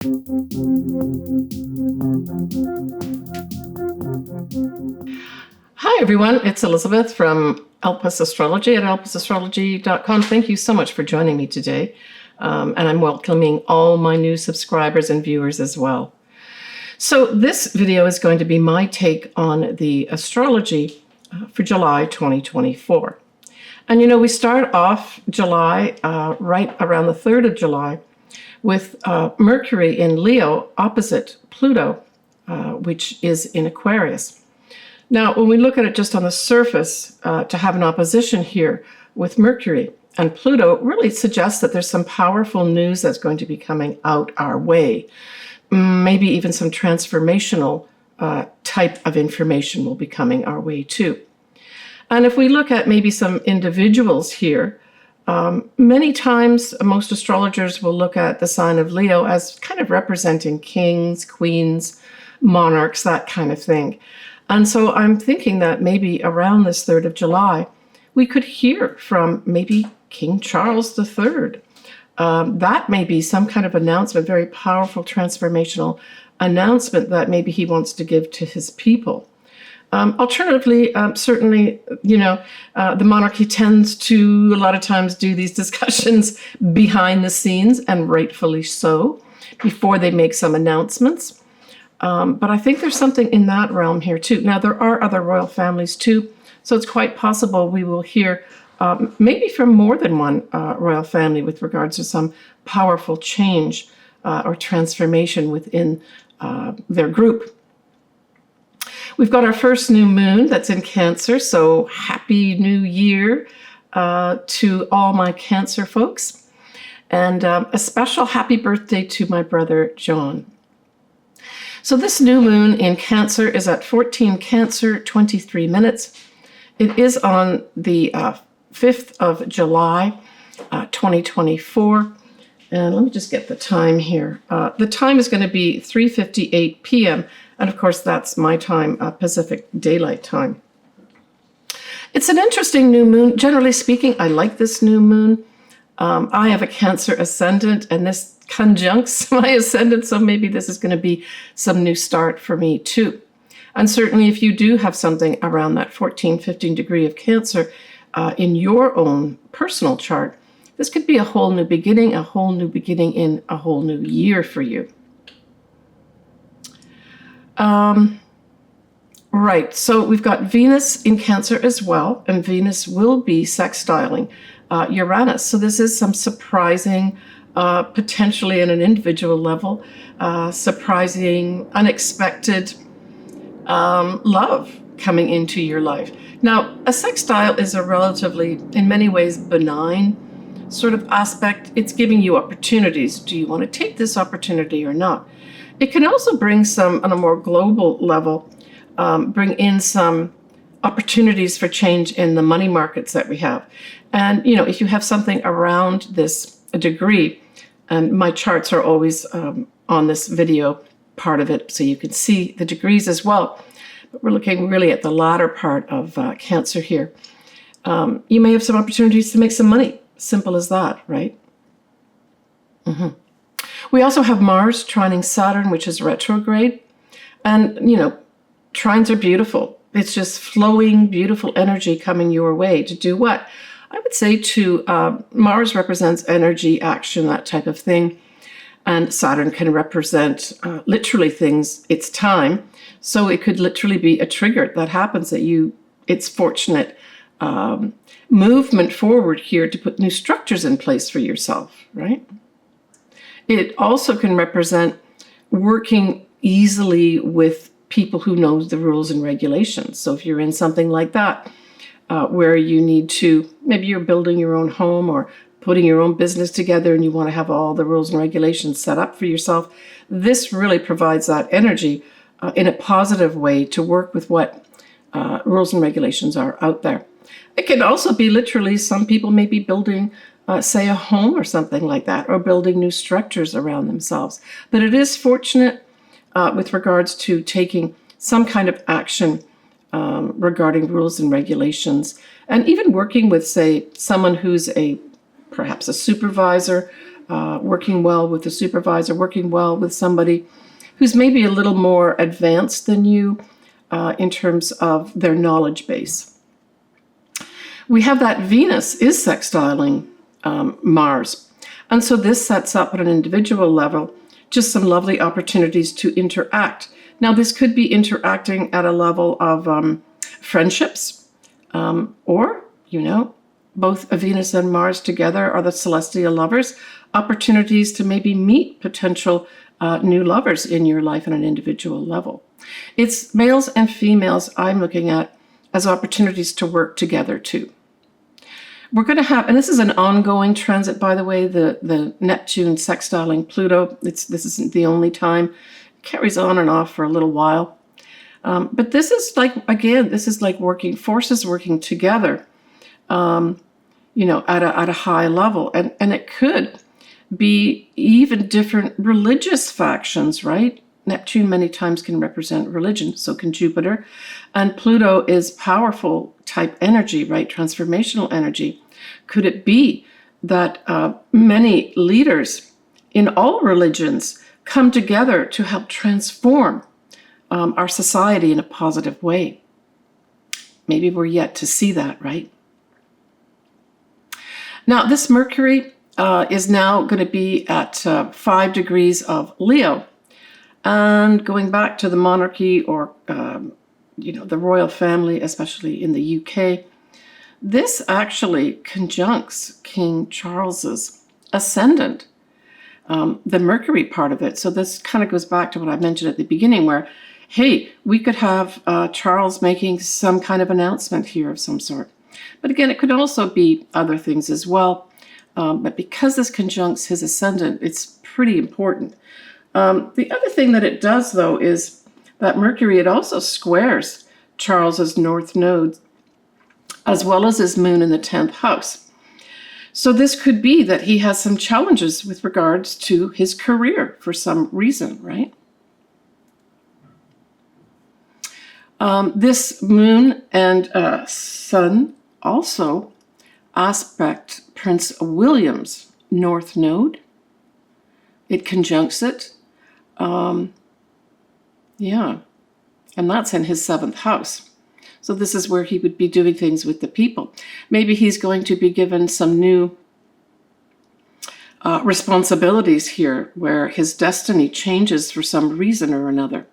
Hi everyone, it's Elizabeth from Elpis Astrology at elpisastrology.com. Thank you so much for joining me today. And I'm welcoming all my new subscribers and viewers as well. So this video is going to be my take on the astrology for July 2024. And you know, we start off July right around the 3rd of July with Mercury in Leo opposite Pluto, which is in Aquarius. Now, when we look at it just on the surface, to have an opposition here with Mercury and Pluto really suggests that there's some powerful news that's going to be coming out our way. Maybe even some transformational type of information will be coming our way too. And if we look at maybe some individuals here, many times most astrologers will look at the sign of Leo as kind of representing kings, queens, monarchs, that kind of thing. And so I'm thinking that maybe around this 3rd of July, we could hear from maybe King Charles III. That may be some kind of announcement, very powerful transformational announcement that maybe he wants to give to his people. Alternatively, certainly, you know, the monarchy tends to a lot of times do these discussions behind the scenes, and rightfully so, before they make some announcements. But I think there's something in that realm here too. Now, there are other royal families too, so it's quite possible we will hear maybe from more than one royal family with regards to some powerful change or transformation within their group. We've got our first new moon that's in Cancer, so happy new year to all my Cancer folks. And a special happy birthday to my brother John. So this new moon in Cancer is at 14 Cancer, 23 minutes. It is on the 5th of July, 2024. And let me just get the time here. The time is going to be 3:58 p.m. And of course, that's my time, Pacific Daylight Time. It's an interesting new moon. Generally speaking, I like this new moon. I have a Cancer ascendant, and this conjuncts my ascendant, so maybe this is going to be some new start for me too. And certainly if you do have something around that 14-15 degree of Cancer in your own personal chart, this could be a whole new beginning in a whole new year for you. Right, so we've got Venus in Cancer as well, and Venus will be sextiling Uranus. So this is some surprising, potentially at an individual level, surprising, unexpected love coming into your life. Now, a sextile is a relatively, in many ways, benign sort of aspect. It's giving you opportunities. Do you want to take this opportunity or not? It can also bring some, on a more global level, bring in some opportunities for change in the money markets that we have. And, you know, if you have something around this degree, and my charts are always on this video part of it, so you can see the degrees as well. But we're looking really at the latter part of Cancer here. You may have some opportunities to make some money. Simple as that, right? We also have Mars trining Saturn, which is retrograde. And, you know, trines are beautiful. It's just flowing, beautiful energy coming your way to do what? I would say to Mars represents energy, action, that type of thing. And Saturn can represent literally things, it's time. So it could literally be a trigger that happens that it's fortunate movement forward here to put new structures in place for yourself, right? It also can represent working easily with people who know the rules and regulations. So if you're in something like that, where you need to, maybe you're building your own home or putting your own business together and you want to have all the rules and regulations set up for yourself, this really provides that energy in a positive way to work with what rules and regulations are out there. It can also be literally, some people may be building, say, a home or something like that, or building new structures around themselves. But it is fortunate with regards to taking some kind of action regarding rules and regulations, and even working with, say, someone who's perhaps a supervisor, working well with the supervisor, working well with somebody who's maybe a little more advanced than you in terms of their knowledge base. We have that Venus is sextiling Mars. And so this sets up at an individual level just some lovely opportunities to interact. Now, this could be interacting at a level of friendships, or, both Venus and Mars together are the celestial lovers, opportunities to maybe meet potential new lovers in your life on an individual level. It's males and females I'm looking at as opportunities to work together too. We're going to have, and this is an ongoing transit, by the way, the Neptune sextiling Pluto. This isn't the only time. It carries on and off for a little while. But this is like working forces working together, at a high level. And it could be even different religious factions, right? Neptune many times can represent religion, so can Jupiter. And Pluto is powerful type energy, right? Transformational energy. Could it be that many leaders in all religions come together to help transform our society in a positive way? Maybe we're yet to see that, right? Now, this Mercury is now going to be at 5 degrees of Leo. And going back to the monarchy or, the royal family, especially in the UK, this actually conjuncts King Charles's ascendant, the Mercury part of it. So this kind of goes back to what I mentioned at the beginning where, hey, we could have Charles making some kind of announcement here of some sort. But again, it could also be other things as well. But because this conjuncts his ascendant, it's pretty important. The other thing that it does, though, is that Mercury, it also squares Charles's north node, as well as his moon in the 10th house. So this could be that he has some challenges with regards to his career for some reason, right? This moon and sun also aspect Prince William's north node. It conjuncts it. And that's in his 7th house. So this is where he would be doing things with the people. Maybe he's going to be given some new responsibilities here where his destiny changes for some reason or another.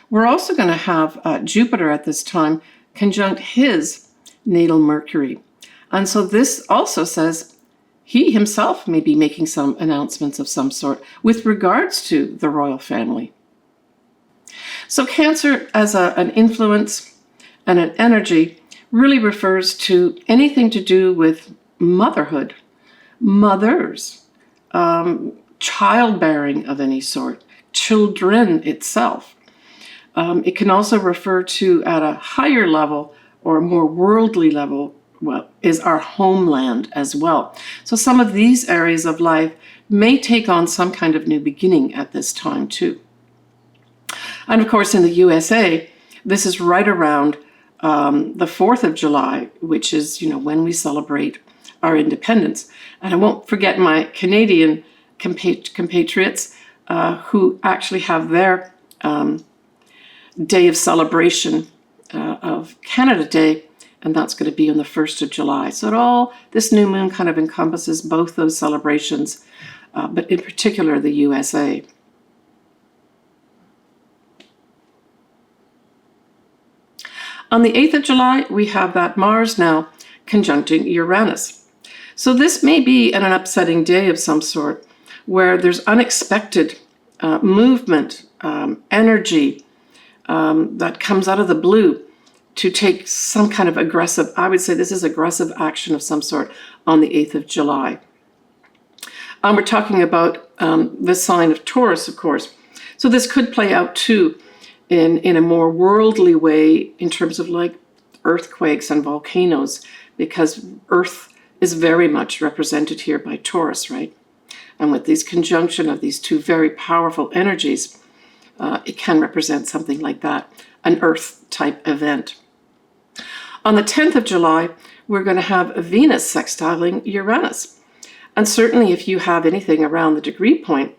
We're also going to have Jupiter at this time conjunct his natal Mercury. And so this also says he himself may be making some announcements of some sort with regards to the royal family. So Cancer as an influence and an energy really refers to anything to do with motherhood, mothers, childbearing of any sort, children itself. It can also refer to at a higher level or a more worldly level, is our homeland as well. So some of these areas of life may take on some kind of new beginning at this time too. And of course, in the USA, this is right around the 4th of July, which is, when we celebrate our independence. And I won't forget my Canadian compatriots who actually have their day of celebration of Canada Day, and that's going to be on the 1st of July. So this new moon kind of encompasses both those celebrations, but in particular the USA. On the 8th of July, we have that Mars now conjuncting Uranus. So this may be an upsetting day of some sort where there's unexpected movement, energy that comes out of the blue to take some kind of aggressive, I would say this is aggressive action of some sort on the 8th of July. We're talking about the sign of Taurus, of course. So this could play out too in a more worldly way in terms of like earthquakes and volcanoes, because Earth is very much represented here by Taurus, right? And with this conjunction of these two very powerful energies, it can represent something like that, an Earth-type event. On the 10th of July, we're going to have Venus sextiling Uranus. And certainly if you have anything around the degree point,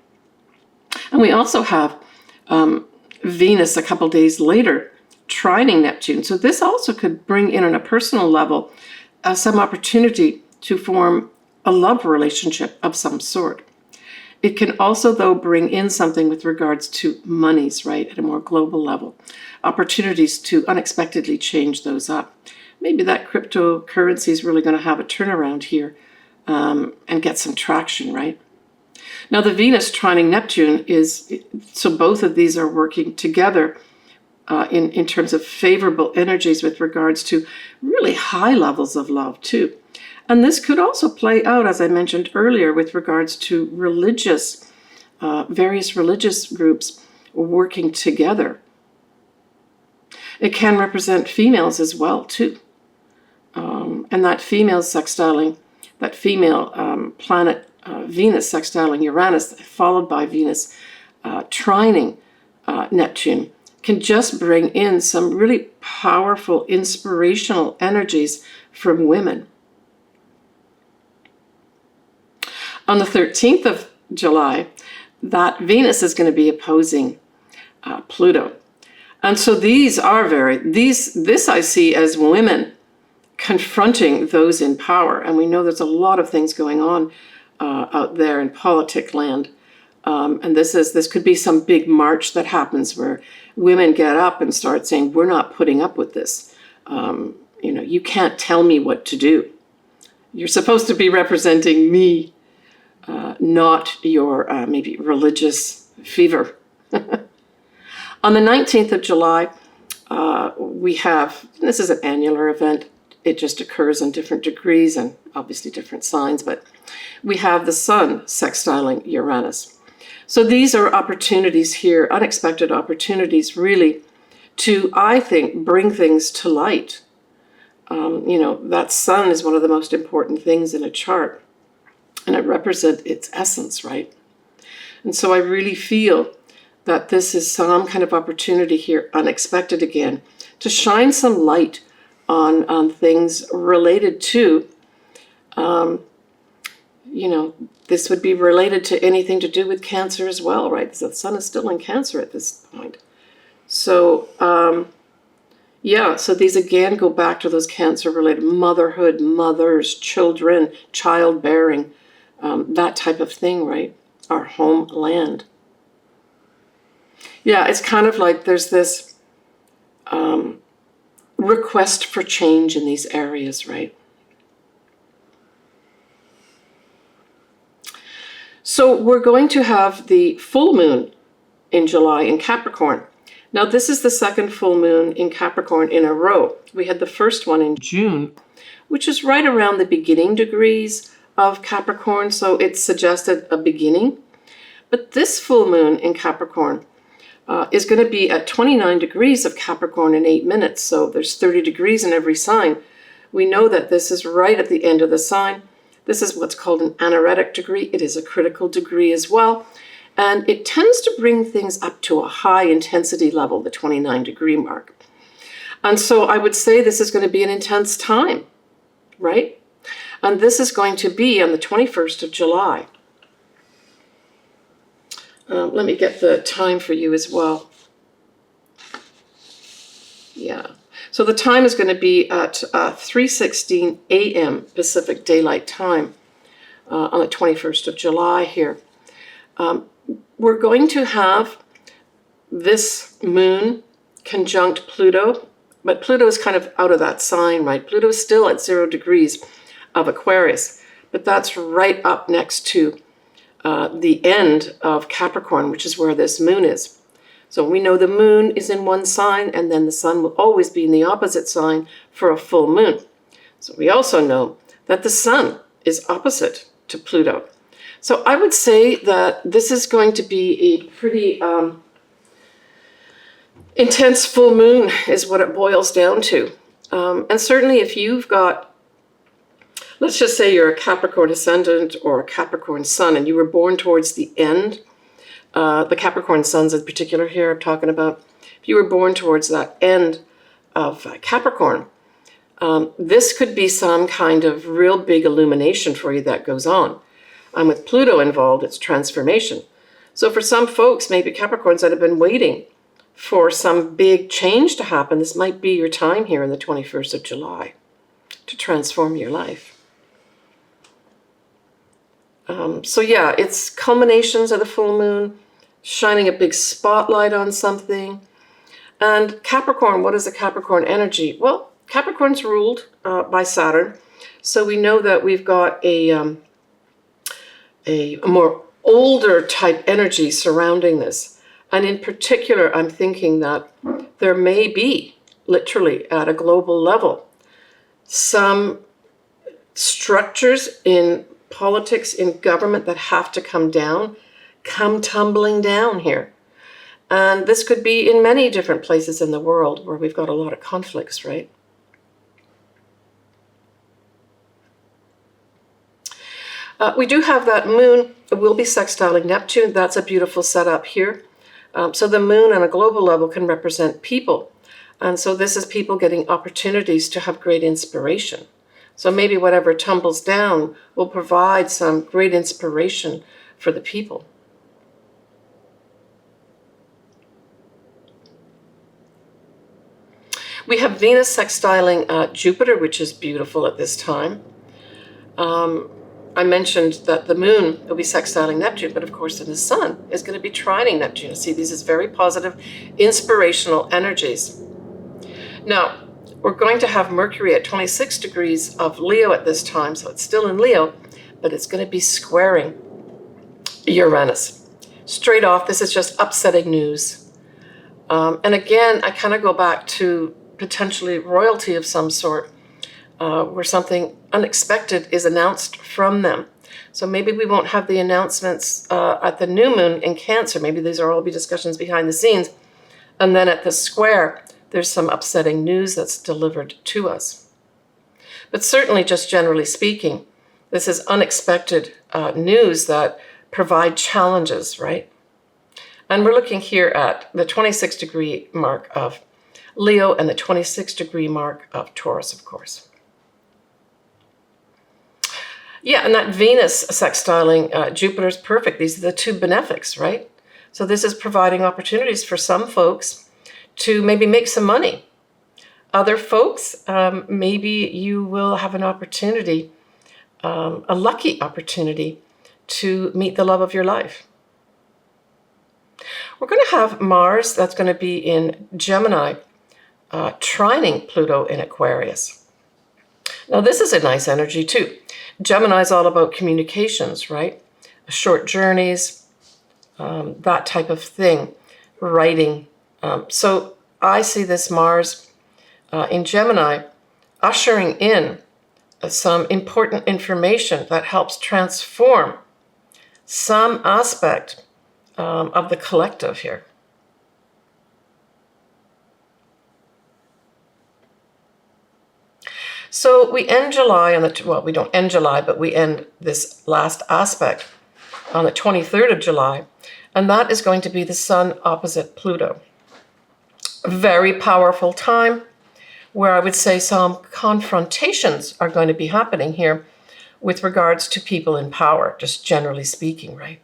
and we also have Venus a couple days later trining Neptune. So this also could bring in on a personal level some opportunity to form a love relationship of some sort. It can also, though, bring in something with regards to monies, right, at a more global level. Opportunities to unexpectedly change those up. Maybe that cryptocurrency is really going to have a turnaround here and get some traction, right? Now, the Venus trining Neptune is, so both of these are working together in terms of favorable energies with regards to really high levels of love, too. And this could also play out, as I mentioned earlier, with regards to religious, various religious groups working together. It can represent females as well, too. And that female sextiling, that female planet Venus sextiling Uranus, followed by Venus trining Neptune, can just bring in some really powerful, inspirational energies from women. On the 13th of July, that Venus is going to be opposing Pluto. And so this I see as women confronting those in power. And we know there's a lot of things going on out there in politic land. And this could be some big march that happens where women get up and start saying, we're not putting up with this. You can't tell me what to do. You're supposed to be representing me, not your maybe religious fever. On the 19th of July, we have, this is an annular event. It just occurs in different degrees and obviously different signs, but we have the Sun sextiling Uranus. So these are opportunities here, unexpected opportunities really to, I think, bring things to light. That Sun is one of the most important things in a chart, and it represents its essence, right? And so I really feel that this is some kind of opportunity here, unexpected again, to shine some light on things related to, this would be related to anything to do with Cancer as well, right? Because the Sun is still in Cancer at this point. So, so these again go back to those Cancer-related motherhood, mothers, children, childbearing, that type of thing, right? Our homeland. Yeah, it's kind of like there's this request for change in these areas, right? So we're going to have the full moon in July in Capricorn. Now, this is the second full moon in Capricorn in a row. We had the first one in June, which is right around the beginning degrees of Capricorn, so it suggested a beginning. But this full moon in Capricorn is going to be at 29 degrees of Capricorn in 8 minutes, so there's 30 degrees in every sign. We know that this is right at the end of the sign. This is what's called an anaretic degree. It is a critical degree as well. And it tends to bring things up to a high intensity level, the 29 degree mark. And so I would say this is going to be an intense time, right? And this is going to be on the 21st of July. Let me get the time for you as well. Yeah. So the time is going to be at 3:16 a.m. Pacific Daylight Time on the 21st of July here. We're going to have this moon conjunct Pluto, but Pluto is kind of out of that sign, right? Pluto is still at 0 degrees of Aquarius, but that's right up next to the end of Capricorn, which is where this moon is. So we know the moon is in one sign, and then the sun will always be in the opposite sign for a full moon. So we also know that the sun is opposite to Pluto. So I would say that this is going to be a pretty intense full moon is what it boils down to. And certainly if you've got, let's just say you're a Capricorn Ascendant or a Capricorn Sun, and you were born towards the end, the Capricorn Suns in particular here I'm talking about, if you were born towards that end of Capricorn, this could be some kind of real big illumination for you that goes on. And with Pluto involved, it's transformation. So for some folks, maybe Capricorns that have been waiting for some big change to happen, this might be your time here on the 21st of July to transform your life. So yeah, it's culminations of the full moon, shining a big spotlight on something. And Capricorn, what is the Capricorn energy? Well, Capricorn's ruled by Saturn. So we know that we've got a more older type energy surrounding this. And in particular, I'm thinking that there may be, literally at a global level, some structures in politics, in government that have to come tumbling down here. And this could be in many different places in the world where we've got a lot of conflicts, right? We do have that moon. It will be sextiling Neptune. That's a beautiful setup here. So the moon on a global level can represent people. And so this is people getting opportunities to have great inspiration. So maybe whatever tumbles down will provide some great inspiration for the people. We have Venus sextiling Jupiter, which is beautiful at this time. I mentioned that the moon will be sextiling Neptune, but of course then the sun is going to be trining Neptune. See, these is very positive, inspirational energies. Now, we're going to have Mercury at 26 degrees of Leo at this time, so it's still in Leo, but it's going to be squaring Uranus. Straight off, this is just upsetting news. And again, I kind of go back to potentially royalty of some sort, where something unexpected is announced from them. So maybe we won't have the announcements at the new moon in Cancer. Maybe these will all be discussions behind the scenes. And then at the square, there's some upsetting news that's delivered to us. But certainly, just generally speaking, this is unexpected news that provide challenges, right? And we're looking here at the 26 degree mark of Leo and the 26 degree mark of Taurus, of course. Yeah, and that Venus sextiling Jupiter is perfect. These are the two benefics, right? So this is providing opportunities for some folks to maybe make some money. Other folks, maybe you will have an opportunity, a lucky opportunity to meet the love of your life. We're going to have Mars, that's going to be in Gemini, trining Pluto in Aquarius. Now this is a nice energy too. Gemini is all about communications, right? Short journeys, that type of thing, writing. So I see this Mars in Gemini ushering in some important information that helps transform some aspect of the collective here. So we end July on the, well, we don't end July, but we end this last aspect on the 23rd of July, and that is going to be the Sun opposite Pluto. A very powerful time where I would say some confrontations are going to be happening here with regards to people in power, just generally speaking, right?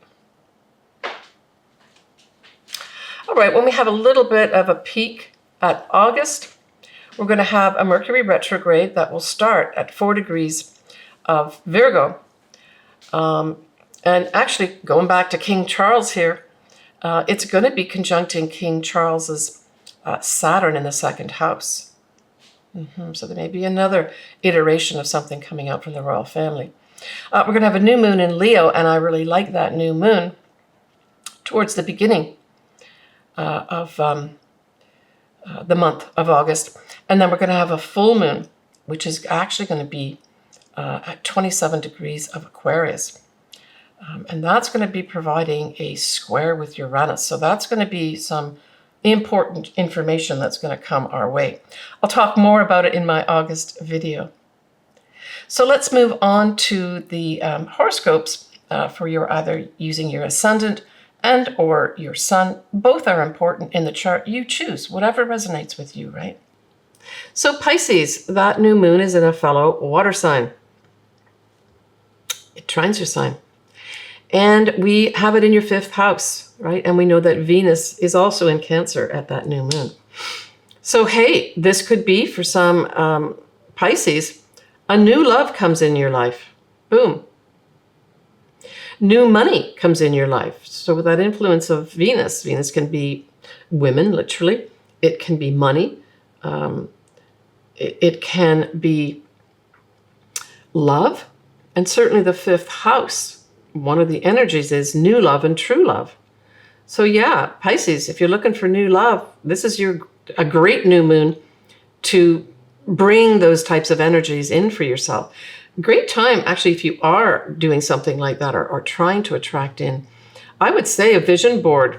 All right, when we have a little bit of a peek at August, we're going to have a Mercury retrograde that will start at 4 degrees of Virgo. And actually, going back to King Charles here, it's going to be conjuncting King Charles's Saturn in the second house. So there may be another iteration of something coming out from the royal family. We're going to have a new moon in Leo, and I really like that new moon towards the beginning of the month of August. And then we're going to have a full moon, which is actually going to be at 27 degrees of Aquarius. And that's going to be providing a square with Uranus. So that's going to be some important information that's going to come our way. I'll talk more about it in my August video. So let's move on to the horoscopes for your either using your Ascendant and or your Sun. Both are important in the chart. You choose whatever resonates with you, right? So Pisces, that new moon is in a fellow water sign. It trines your sign. And we have it in your 5th house, right? And we know that Venus is also in Cancer at that new moon. So, hey, this could be for some Pisces, a new love comes in your life. Boom. New money comes in your life. So with that influence of Venus, Venus can be women, literally. It can be money. It can be love. And certainly the 5th house, one of the energies is new love and true love. So yeah, Pisces, if you're looking for new love, this is a great new moon to bring those types of energies in for yourself. Great time, actually, if you are doing something like that or trying to attract in, I would say a vision board,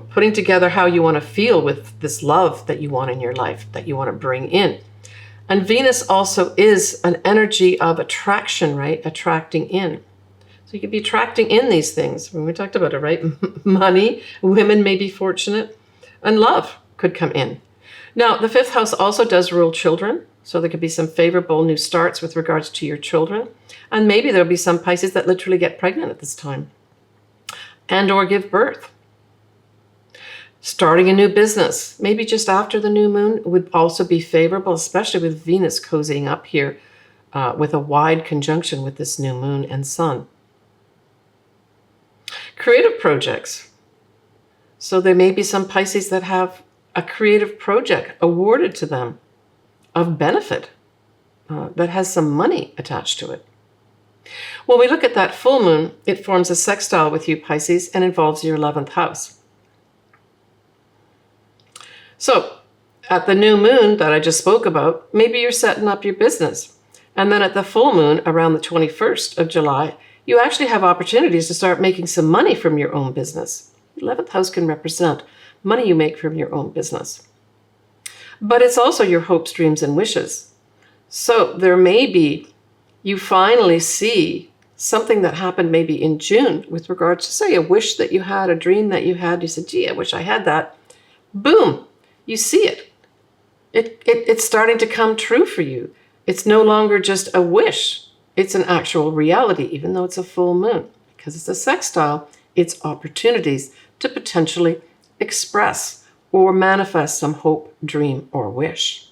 putting together how you want to feel with this love that you want in your life, that you want to bring in. And Venus also is an energy of attraction, right? Attracting in. So you could be attracting in these things. When we talked about it, right? Money, women may be fortunate, and love could come in. Now, the 5th house also does rule children. So there could be some favorable new starts with regards to your children. And maybe there'll be some Pisces that literally get pregnant at this time and or give birth. Starting a new business, maybe just after the new moon, would also be favorable, especially with Venus cozying up here with a wide conjunction with this new moon and sun. Creative projects. So there may be some Pisces that have a creative project awarded to them of benefit that has some money attached to it. When we look at that full moon, it forms a sextile with you, Pisces, and involves your 11th house. So at the new moon that I just spoke about, maybe you're setting up your business. And then at the full moon, around the 21st of July, you actually have opportunities to start making some money from your own business. 11th house can represent money you make from your own business. But it's also your hopes, dreams, and wishes. So there may be, you finally see something that happened maybe in June with regards to, say, a wish that you had, a dream that you had. You said, gee, I wish I had that. Boom, you see it. It's starting to come true for you. It's no longer just a wish. It's an actual reality, even though it's a full moon. Because it's a sextile, it's opportunities to potentially express or manifest some hope, dream, or wish.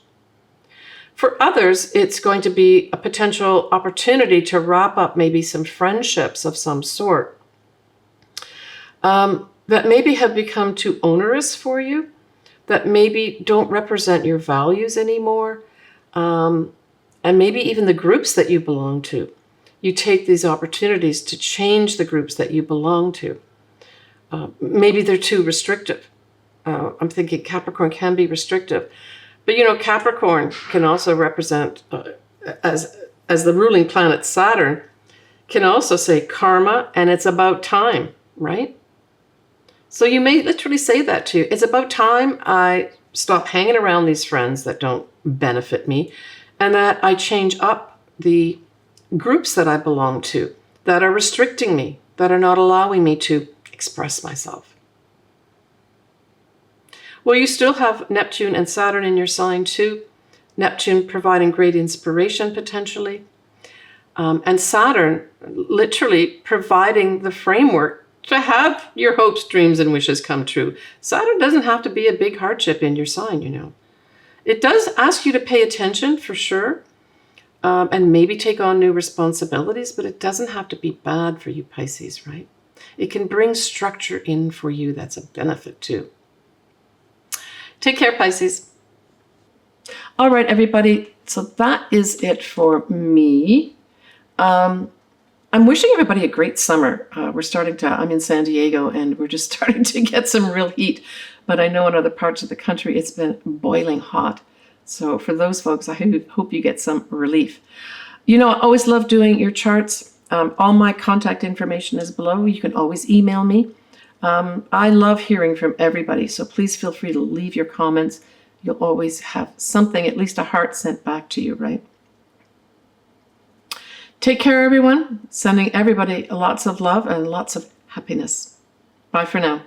For others, it's going to be a potential opportunity to wrap up maybe some friendships of some sort that maybe have become too onerous for you, that maybe don't represent your values anymore, and maybe even the groups that you belong to. You take these opportunities to change the groups that you belong to. Maybe they're too restrictive. I'm thinking Capricorn can be restrictive. But Capricorn can also represent, as the ruling planet Saturn, can also say karma, and it's about time, right? So you may literally say that to you. It's about time I stop hanging around these friends that don't benefit me, and that I change up the groups that I belong to, that are restricting me, that are not allowing me to express myself. Well, you still have Neptune and Saturn in your sign too. Neptune providing great inspiration potentially. And Saturn literally providing the framework to have your hopes, dreams, and wishes come true. Saturn doesn't have to be a big hardship in your sign, It does ask you to pay attention for sure, and maybe take on new responsibilities, but it doesn't have to be bad for you, Pisces, right? It can bring structure in for you that's a benefit too. Take care, Pisces. All right, everybody. So that is it for me. I'm wishing everybody a great summer. I'm in San Diego, and we're just starting to get some real heat. But I know in other parts of the country, it's been boiling hot. So for those folks, I hope you get some relief. I always love doing your charts. All my contact information is below. You can always email me. I love hearing from everybody, so please feel free to leave your comments. You'll always have something, at least a heart, sent back to you, right? Take care, everyone. Sending everybody lots of love and lots of happiness. Bye for now.